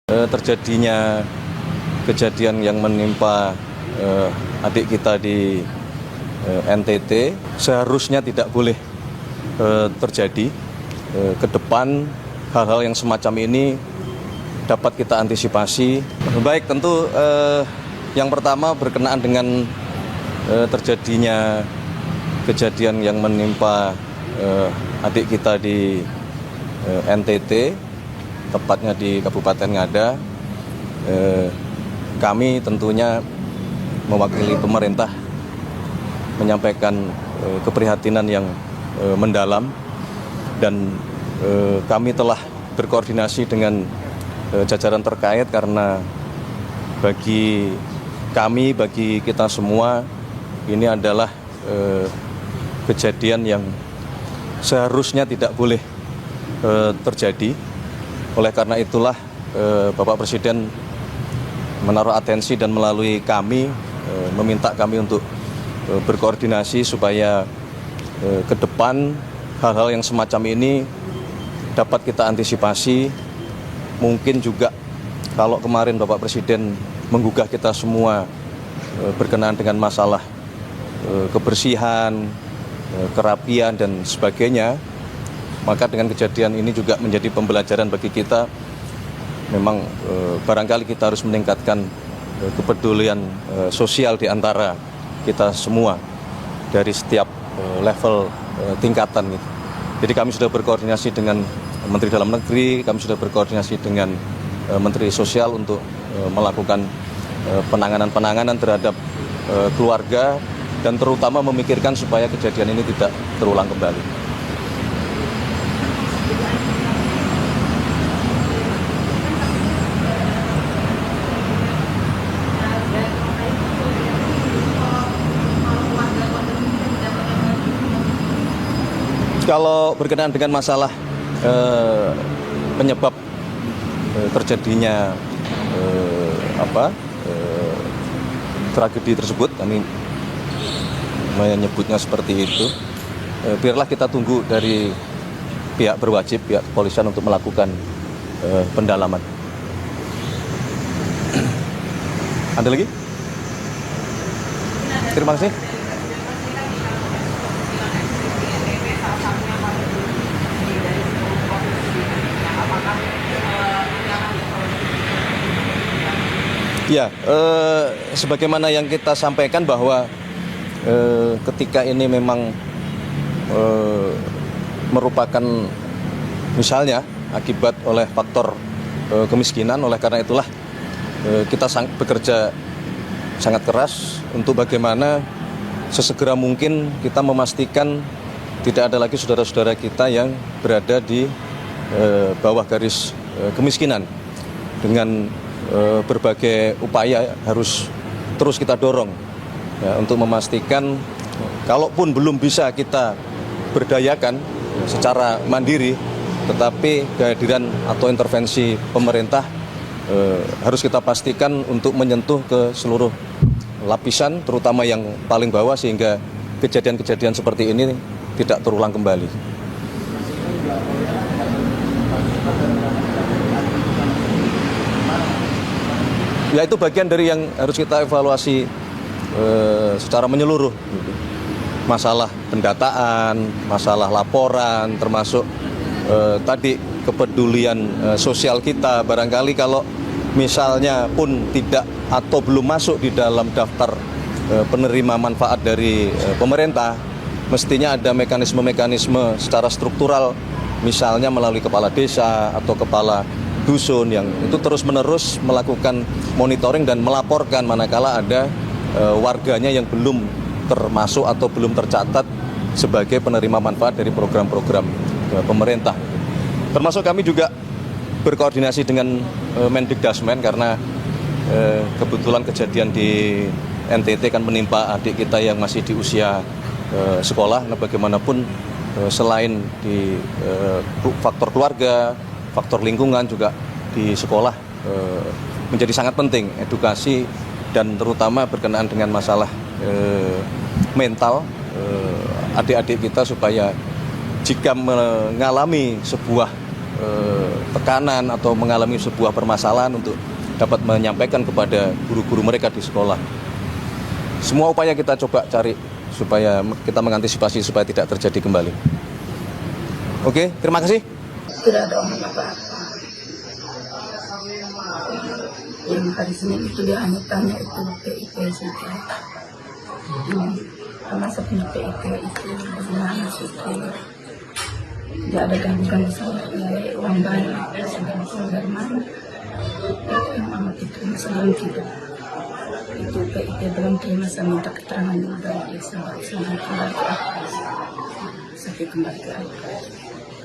Terjadinya kejadian yang menimpa adik kita di NTT seharusnya tidak boleh terjadi. Ke depan hal-hal yang semacam ini dapat kita antisipasi. Baik, tentu yang pertama berkenaan dengan terjadinya kejadian yang menimpa adik kita di NTT, tepatnya di Kabupaten Ngada. Kami tentunya mewakili pemerintah menyampaikan keprihatinan yang mendalam, dan kami telah berkoordinasi dengan jajaran terkait karena bagi kami, bagi kita semua, ini adalah kejadian yang seharusnya tidak boleh terjadi. Oleh karena itulah Bapak Presiden menaruh atensi dan melalui kami meminta kami untuk berkoordinasi supaya ke depan hal-hal yang semacam ini dapat kita antisipasi. Mungkin juga kalau kemarin Bapak Presiden menggugah kita semua berkenaan dengan masalah kebersihan, kerapian dan sebagainya, maka dengan kejadian ini juga menjadi pembelajaran bagi kita. Memang barangkali kita harus meningkatkan kepedulian sosial di antara kita semua dari setiap level tingkatan gitu. Jadi kami sudah berkoordinasi dengan Menteri Dalam Negeri, kami sudah berkoordinasi dengan Menteri Sosial untuk melakukan penanganan terhadap keluarga, dan terutama memikirkan supaya kejadian ini tidak terulang kembali. Kalau berkenaan dengan masalah penyebab terjadinya tragedi tersebut, kami menyebutnya seperti itu, biarlah kita tunggu dari pihak berwajib, pihak kepolisian untuk melakukan pendalaman. Ada lagi? Terima kasih. Ya, sebagaimana yang kita sampaikan bahwa ketika ini memang merupakan misalnya akibat oleh faktor kemiskinan, oleh karena itulah kita bekerja sangat keras untuk bagaimana sesegera mungkin kita memastikan tidak ada lagi saudara-saudara kita yang berada di bawah garis kemiskinan. Dengan berbagai upaya harus terus kita dorong ya, untuk memastikan kalaupun belum bisa kita berdayakan secara mandiri, tetapi kehadiran atau intervensi pemerintah harus kita pastikan untuk menyentuh ke seluruh lapisan, terutama yang paling bawah, sehingga kejadian-kejadian seperti ini tidak terulang kembali. Ya, itu bagian dari yang harus kita evaluasi secara menyeluruh. Masalah pendataan, masalah laporan, termasuk tadi kepedulian sosial kita. Barangkali kalau misalnya pun tidak atau belum masuk di dalam daftar penerima manfaat dari pemerintah, mestinya ada mekanisme-mekanisme secara struktural, misalnya melalui kepala desa atau kepala dusun yang itu terus-menerus melakukan monitoring dan melaporkan manakala ada warganya yang belum termasuk atau belum tercatat sebagai penerima manfaat dari program-program pemerintah. Termasuk kami juga berkoordinasi dengan Mendikdasmen karena kebetulan kejadian di NTT kan menimpa adik kita yang masih di usia sekolah. Nah, bagaimanapun selain di faktor keluarga, faktor lingkungan, juga di sekolah menjadi sangat penting edukasi, dan terutama berkenaan dengan masalah mental adik-adik kita, supaya jika mengalami sebuah tekanan atau mengalami sebuah permasalahan untuk dapat menyampaikan kepada guru-guru mereka di sekolah. Semua upaya kita coba cari supaya kita mengantisipasi supaya tidak terjadi kembali. Oke, terima kasih. Tidak ada omong apa-apa. Yang hari Senin itu dia hanya tanya itu PIP saja. Masa punya PIP itu bagaimana sih? Tidak ada gangguan di sana, ya uang banyak, sedang dari mana? Itu yang amat itu masalah kita. Itu PIP belum terima, saya minta keterangan juga dia sampai kembali ke atas. Sampai kembali ke atas.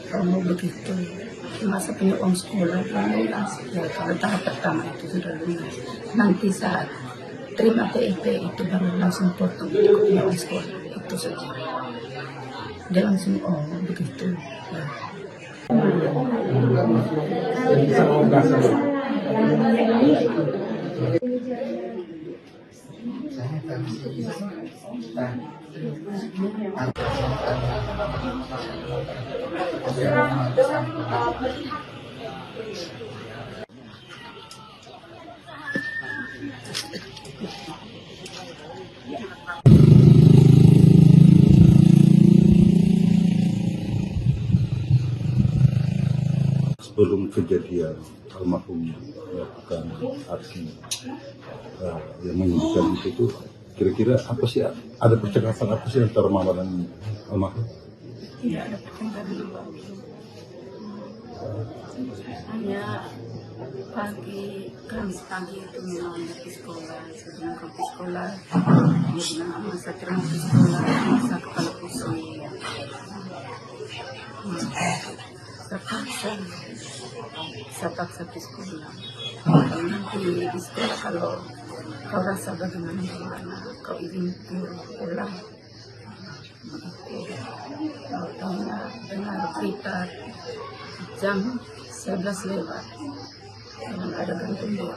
Kalau mau begitu, masa punya uang sekolah belum lunas. Ya kalau tahap pertama itu sudah lunas. Nanti saat terima PIP itu baru langsung potong untuk uang sekolah, itu saja. Dia langsung begitu. Ya. Sebelum kejadian almarhum melakukan aksi yang menyebutkan itu kira-kira apa sih, ada percakapan apa sih antara mama dan almarhum? Tidak ada percakapan. Hanya Kamis pagi itu memang ke sekolah, sebelum ke sekolah dia bilang masa terima ke sekolah, masa kepala pusing. Saya paksa ke sekolah. Kalau nanti di sekolah kalau kau rasa bagaimana, kau ingin pulang. Tanya dengar berita jam 11 lewat. Memang ada gangguan.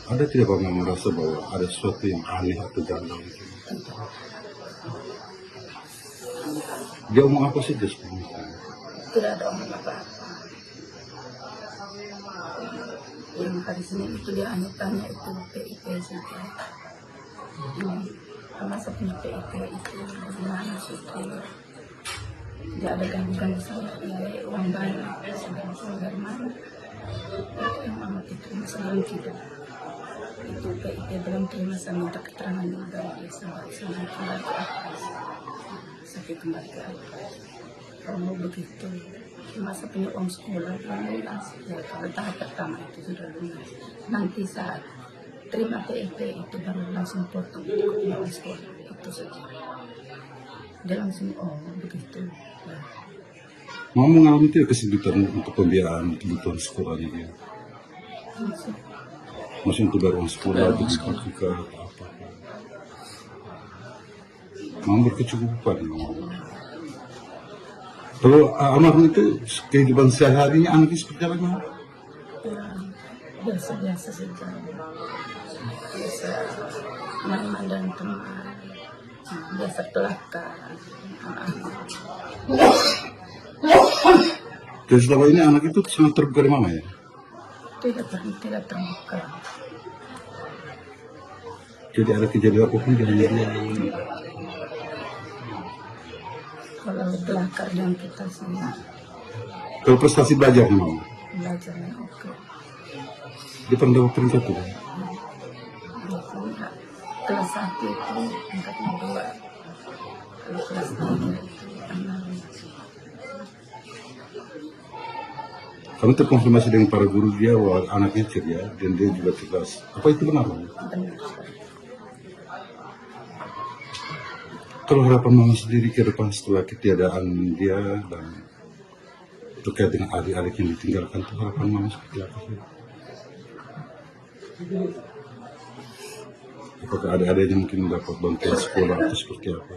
Ada tidak pernah merasa bahwa ada sesuatu yang aneh atau janggal gitu? Dia omong apa sih dia sebenarnya? Tidak ada omong apa-apa. Yang hari Senin itu dia hanya tanya itu PIP saja. Masa punya PIP itu bagaimana sih? Tidak ada gangguan di sana, ya uang banyak, sedang dari mana? Itu yang amat itu masalah kita. Itu PIP belum terima, saya minta keterangan juga dia sampai kembali ke atas. Sampai kembali ke atas. Kalau mau begitu, masa punya uang sekolah belum lunas. Ya kalau tahap pertama itu sudah lunas. Nanti saat terima PIP itu baru langsung potong untuk uang sekolah, itu saja. Dia langsung begitu. Ya. Mau mengalami tidak kesulitan untuk pembiayaan kebutuhan sekolahnya dia? Masih untuk bayar uang sekolah atau juga apa? Mau berkecukupan. Kalau almarhum itu kehidupan sehari-harinya anaknya seperti apa? Ya, biasa-biasa saja. Biasa main-main dan teman. Biasa kelakar. Jadi selama ini anak itu sangat terbuka di mama ya? Tidak terbuka. Jadi ada kejadian apapun di hanya dia. Kalau kelakar dan kita semua Kalau prestasi belajar mama, belajarnya oke. dia pernah dapat peringkat tuh. Biasanya kelas 1 itu angkatnya 2. Kalau kelas 3 itu 6. Kami terkonfirmasi dengan para guru dia bahwa anaknya ceria dan dia juga cerdas. Apa itu benar? Benar. Kalau harapan mama sendiri ke depan setelah ketiadaan dia dan terkait dengan adik-adik yang ditinggalkan, itu harapan mama seperti apa sih? Apakah adik-adiknya mungkin dapat bantuan sekolah atau seperti apa?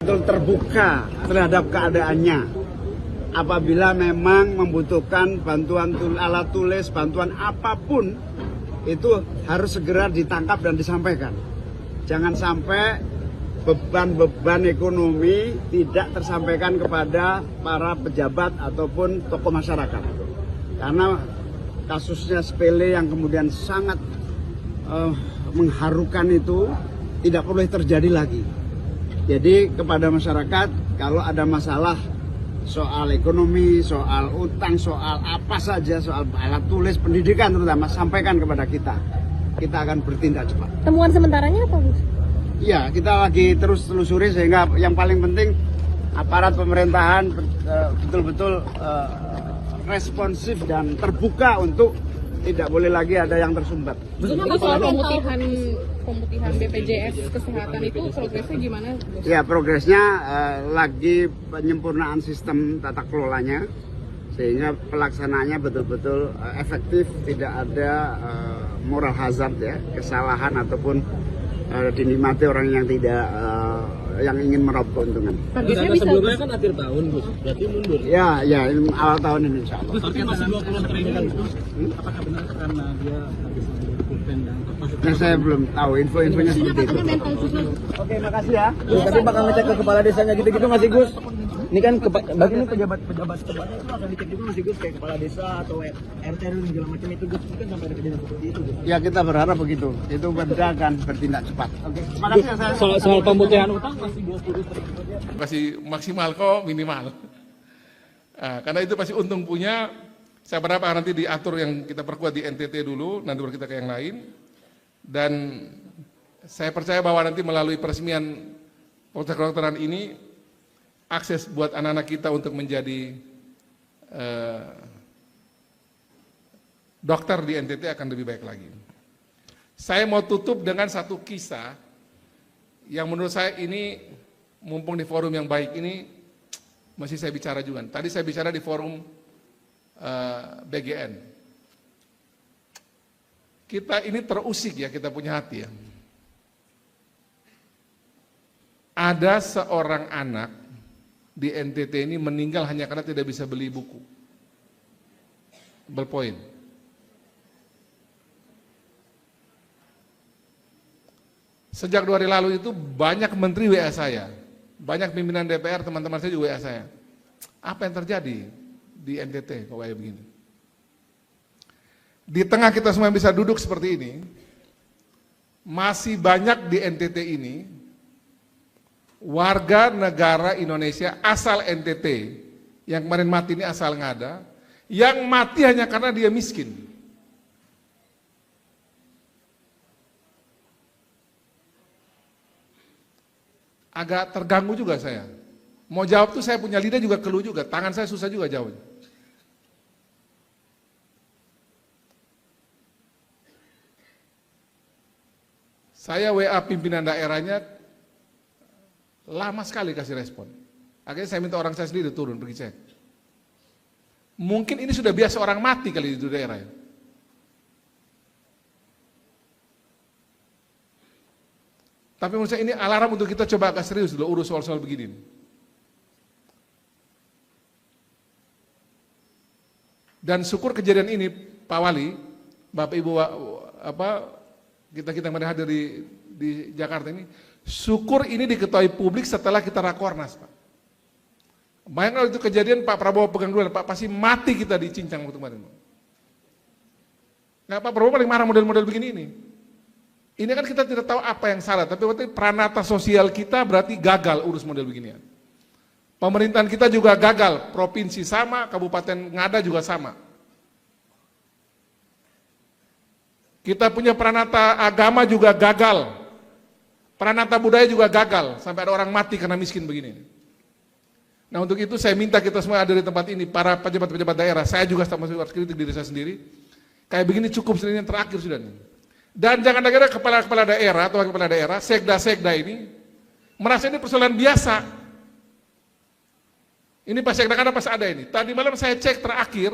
Terbuka terhadap keadaannya. Apabila memang membutuhkan bantuan alat tulis, bantuan apapun, itu harus segera ditangkap dan disampaikan. Jangan sampai beban-beban ekonomi tidak tersampaikan kepada para pejabat ataupun tokoh masyarakat. Karena kasusnya sepele yang kemudian sangat mengharukan itu tidak boleh terjadi lagi. Jadi kepada masyarakat, kalau ada masalah soal ekonomi, soal utang, soal apa saja, soal alat tulis, pendidikan terutama, sampaikan kepada kita. Kita akan bertindak cepat. Temuan sementaranya apa, Gus? Iya, kita lagi terus telusuri sehingga yang paling penting aparat pemerintahan betul-betul responsif dan terbuka untuk tidak boleh lagi ada yang tersumbat. Soal pemutihan BPJS Kesehatan itu progresnya gimana, Gus? Ya, progresnya lagi penyempurnaan sistem tata kelolanya sehingga pelaksanaannya betul-betul efektif, tidak ada moral hazard ya, kesalahan ataupun dinikmati orang yang tidak yang ingin meraup keuntungan. Targetnya bisa sebelumnya kan akhir tahun, Gus. Berarti mundur. Ya, awal tahun ini insya Allah. Tapi masih 20 triliun itu, apakah benar karena dia habis pulpen dan Nah, saya belum tahu info-infonya seperti itu. Oke, makasih ya. Tadi bakal ngecek ke kepala desanya gitu-gitu masih Gus. Ini kan bagi ini pejabat-pejabat tempatnya itu akan dicek juga masih Gus, kayak kepala desa atau RT dan segala macam itu Gus. Mungkin sampai ada kejadian seperti itu Gus. Ya, kita berharap begitu. Itu Pemda akan bertindak cepat. Oke, terima kasih ya, saya. Soal pemutihan utang masih 20 triliun. Masih maksimal kok, minimal. Nah, karena itu pasti untung punya. Saya berharap nanti diatur yang kita perkuat di NTT dulu, nanti baru kita ke yang lain. Dan saya percaya bahwa nanti melalui peresmian Fakultas Kedokteran ini, akses buat anak-anak kita untuk menjadi dokter di NTT akan lebih baik lagi. Saya mau tutup dengan satu kisah yang menurut saya ini, mumpung di forum yang baik ini, masih saya bicara juga. Tadi saya bicara di forum BGN. Kita ini terusik ya, kita punya hati ya. Ada seorang anak di NTT ini meninggal hanya karena tidak bisa beli buku ballpoint. Sejak 2 hari lalu itu banyak menteri WA saya, banyak pimpinan DPR, teman-teman saya juga WA saya. Apa yang terjadi di NTT kok kayak begini? Di tengah kita semua bisa duduk seperti ini, masih banyak di NTT ini warga negara Indonesia asal NTT yang kemarin mati ini asal ngada, yang mati hanya karena dia miskin. Agak terganggu juga saya. Mau jawab tuh saya punya lidah juga keluh juga, tangan saya susah juga jawab. Saya WA pimpinan daerahnya, lama sekali kasih respon. Akhirnya saya minta orang saya sendiri turun pergi cek. Mungkin ini sudah biasa orang mati kali di daerah ya. Tapi menurut saya ini alarm untuk kita coba agak serius dulu urus soal-soal begini. Dan syukur kejadian ini Pak Wali, Bapak Ibu kita kemarin hadir di Jakarta ini, syukur ini diketahui publik setelah kita rakornas, Pak. Bayangkan kalau itu kejadian Pak Prabowo pegang dulu, Pak pasti mati kita dicincang waktu kemarin. Nggak, Pak Prabowo paling marah model-model begini ini. Ini kan kita tidak tahu apa yang salah, tapi waktu pranata sosial kita berarti gagal urus model beginian. Pemerintahan kita juga gagal, provinsi sama, Kabupaten Ngada juga sama. Kita punya pranata agama juga gagal, pranata budaya juga gagal, sampai ada orang mati karena miskin begini. Nah untuk itu saya minta kita semua ada di tempat ini, para pejabat-pejabat daerah, saya juga harus kritik diri saya sendiri, kayak begini cukup sendiri yang terakhir sudah nih. Dan jangan lagi ada kepala-kepala daerah atau kepala daerah, sekda-sekda ini, merasa ini persoalan biasa. Ini pas sekda kan pas ada ini, tadi malam saya cek terakhir,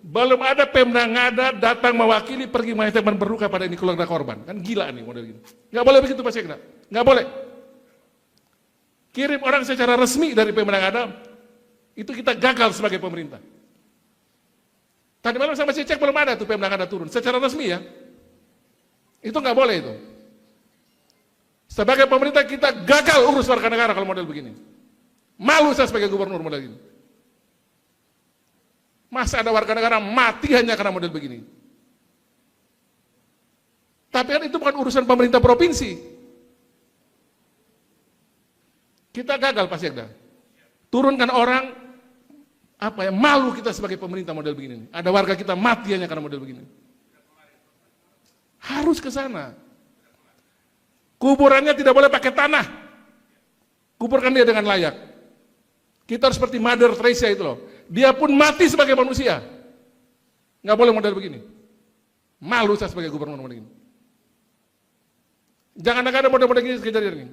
belum ada Pemda Ngada datang mewakili pergi menyampaikan berduka pada ini keluarga korban. Kan gila nih model gini. Nggak boleh begitu Pak Sekda, nggak boleh. Kirim orang secara resmi dari Pemda Ngada, itu kita gagal sebagai pemerintah. Tadi malam saya masih cek belum ada tuh Pemda Ngada turun, secara resmi ya. Itu nggak boleh itu. Sebagai pemerintah kita gagal urus warga negara kalau model begini. Malu saya sebagai gubernur model ini. Masa ada warga negara mati hanya karena model begini. Tapi kan itu bukan urusan pemerintah provinsi. Kita gagal Pak Sekda. Turunkan orang, malu kita sebagai pemerintah model begini. Ada warga kita mati hanya karena model begini. Harus ke sana. Kuburannya tidak boleh pakai tanah. Kuburkan dia dengan layak. Kita harus seperti Mother Teresa itu loh. Dia pun mati sebagai manusia. Nggak boleh model begini. Malu saya sebagai gubernur model ini. Jangan ada model-model gini kejadian ini.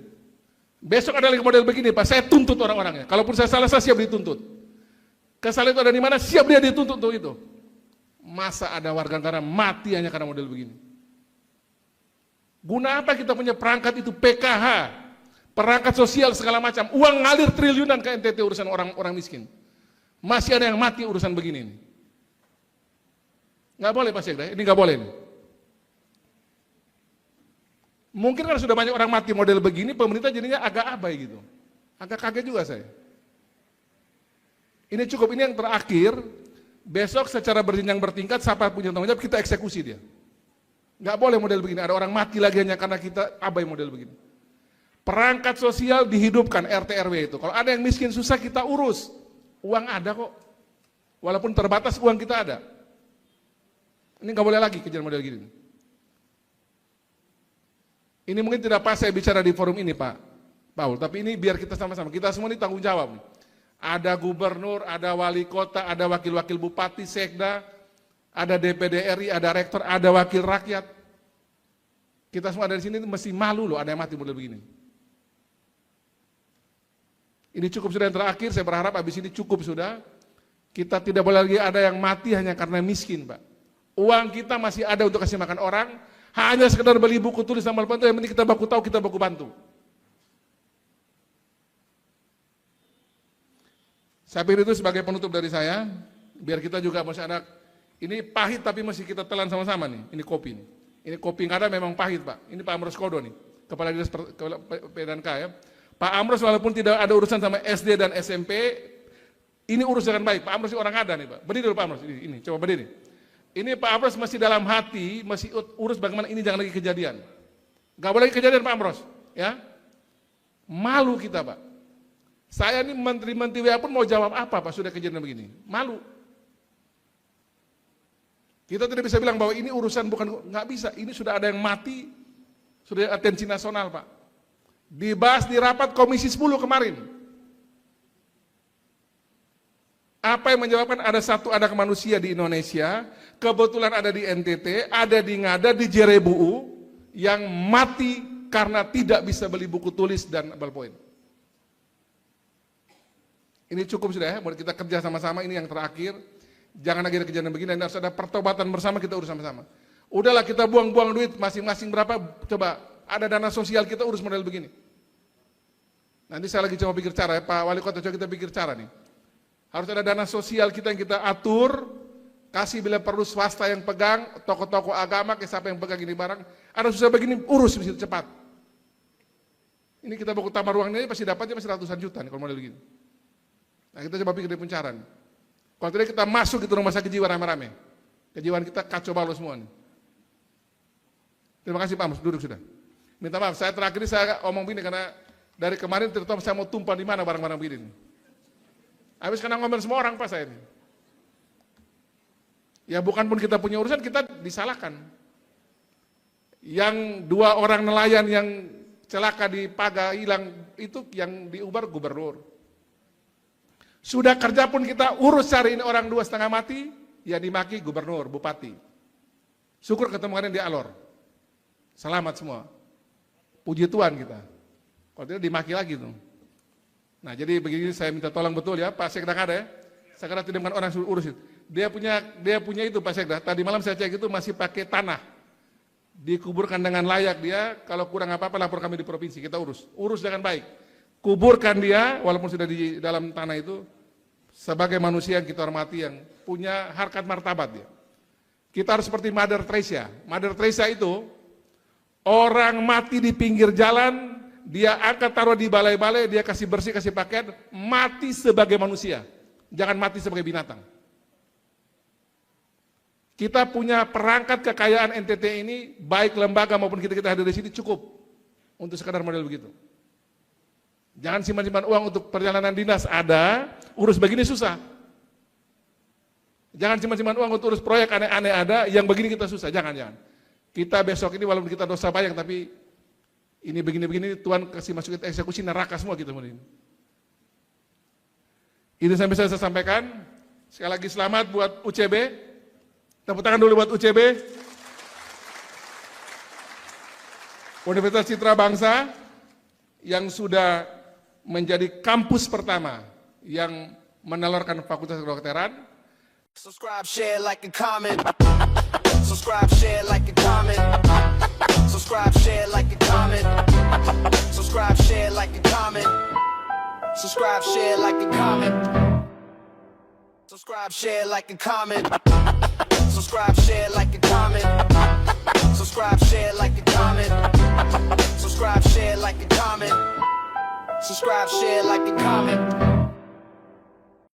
Besok ada lagi model begini Pak, saya tuntut orang-orangnya. Kalaupun saya salah, saya siap dituntut. Kesalahan itu ada di mana, siap dia dituntut untuk itu. Masa ada warga negara mati hanya karena model begini. Guna apa kita punya perangkat itu PKH, perangkat sosial segala macam, uang ngalir triliunan ke NTT urusan orang miskin. Masih ada yang mati urusan begini ini. Nggak boleh Pak Sekda, ini nggak boleh. Mungkin karena sudah banyak orang mati model begini, pemerintah jadinya agak abai gitu. Agak kaget juga saya. Ini cukup, ini yang terakhir, besok secara berjenjang bertingkat, siapa punya tanggung jawab, kita eksekusi dia. Nggak boleh model begini, ada orang mati lagi hanya karena kita abai model begini. Perangkat sosial dihidupkan, RT RW itu. Kalau ada yang miskin susah kita urus, uang ada kok. Walaupun terbatas uang kita ada. Ini nggak boleh lagi kejadian model gini. Ini mungkin tidak pas saya bicara di forum ini Pak Paul, tapi ini biar kita sama-sama, kita semua ini tanggung jawab. Ada gubernur, ada wali kota, ada wakil-wakil bupati, sekda, ada DPD RI, ada rektor, ada wakil rakyat. Kita semua dari sini mesti malu loh ada yang mati model begini. Ini cukup sudah yang terakhir, saya berharap habis ini cukup sudah. Kita tidak boleh lagi ada yang mati hanya karena miskin Pak. Uang kita masih ada untuk kasih makan orang, hanya sekedar beli buku tulis sama bantu, yang penting kita baku tahu, kita baku bantu. Saya pikir itu sebagai penutup dari saya, biar kita juga masih ada, ini pahit tapi masih kita telan sama-sama nih, ini kopi nih. Ini kopi nggak ada memang pahit Pak, ini Pak Amros Kodo nih, Kepala Dinas PDNK ya. Pak Amros walaupun tidak ada urusan sama SD dan SMP, ini urus dengan baik, Pak Amros orang ada nih Pak, berdiri dulu Pak Amros, ini coba berdiri. Ini Pak Amros masih dalam hati, masih urus bagaimana ini jangan lagi kejadian. Gak boleh lagi kejadian Pak Amros, ya. Malu kita Pak. Saya ini menteri-menteri WA pun mau jawab apa Pak sudah kejadian begini. Malu. Kita tidak bisa bilang bahwa ini urusan bukan, nggak bisa. Ini sudah ada yang mati, sudah atensi nasional Pak. Dibahas di rapat Komisi 10 kemarin. Apa yang menyebabkan ada manusia di Indonesia, kebetulan ada di NTT, ada di Ngada, di Jerebu, yang mati karena tidak bisa beli buku tulis dan ballpoint. Ini cukup sudah ya, buat kita kerja sama-sama, ini yang terakhir. Jangan lagi ada kejadian begini, harus ada pertobatan bersama, kita urus sama-sama. Udahlah kita buang-buang duit, masing-masing berapa, coba ada dana sosial kita urus model begini. Nanti saya lagi coba pikir cara ya, Pak Wali Kota, coba kita pikir cara nih. Harus ada dana sosial kita yang kita atur, kasih bila perlu swasta yang pegang, tokoh-tokoh agama, siapa yang pegang ini barang, ada susah begini, urus bisa cepat. Ini kita baku tambah ruangnya, pasti dapatnya masih ratusan juta nih kalau model begini. Nah kita coba pikir dari pencaran. Kalau tidak kita masuk itu rumah sakit jiwa rame-rame. Kejiwaan kita kacau balau semua nih. Terima kasih Pak Mus, duduk sudah. Minta maaf, saya terakhir ini saya omong begini karena dari kemarin terutama saya mau tumpah di mana barang-barang begini. Habis kena ngomel semua orang Pak saya ini. Ya bukan pun kita punya urusan, kita disalahkan. Yang 2 orang nelayan yang celaka di Paga hilang, itu yang diubar gubernur. Sudah kerja pun kita urus cari ini orang 2,5 mati, ya dimaki gubernur, bupati. Syukur ketemu kalian di Alor. Selamat semua. Puji Tuhan kita. Kalau tidak dimaki lagi tuh. Nah jadi begini saya minta tolong betul ya Pak Sekda ada ya. Sekarang tidak dengan orang suruh urus itu. Dia punya itu Pak Sekda. Tadi malam saya cek itu masih pakai tanah. Dikuburkan dengan layak dia. Kalau kurang apa-apa lapor kami di provinsi. Kita urus. Urus dengan baik. Kuburkan dia walaupun sudah di dalam tanah itu. Sebagai manusia yang kita hormati yang punya harkat martabat dia. Kita harus seperti Mother Teresa. Mother Teresa itu orang mati di pinggir jalan dia angkat taruh di balai-balai, dia kasih bersih, kasih pakaian, mati sebagai manusia. Jangan mati sebagai binatang. Kita punya perangkat kekayaan NTT ini, baik lembaga maupun kita hadir di sini cukup untuk sekadar model begitu. Jangan simpan-simpan uang untuk perjalanan dinas ada, urus begini susah. Jangan simpan-simpan uang untuk urus proyek aneh-aneh ada, yang begini kita susah. Jangan. Kita besok ini walaupun kita dosa banyak, tapi ini begini-begini Tuhan kasih masukin eksekusi neraka semua kita ini. Itu sampai saya sampaikan. Sekali lagi selamat buat UCB. Tepuk tangan dulu buat UCB. Universitas Citra Bangsa yang sudah menjadi kampus pertama yang menelurkan Fakultas Kedokteran. Subscribe, share, like, and comment. Subscribe, share, like, and comment. Subscribe, share, like, and comment. Subscribe, share, like, and comment. Subscribe, share, like, and comment. Subscribe, share, like, and comment. Subscribe, share, like, and comment. Subscribe, share, like, and comment. Subscribe, share, like, and comment. Subscribe, share, like, and comment.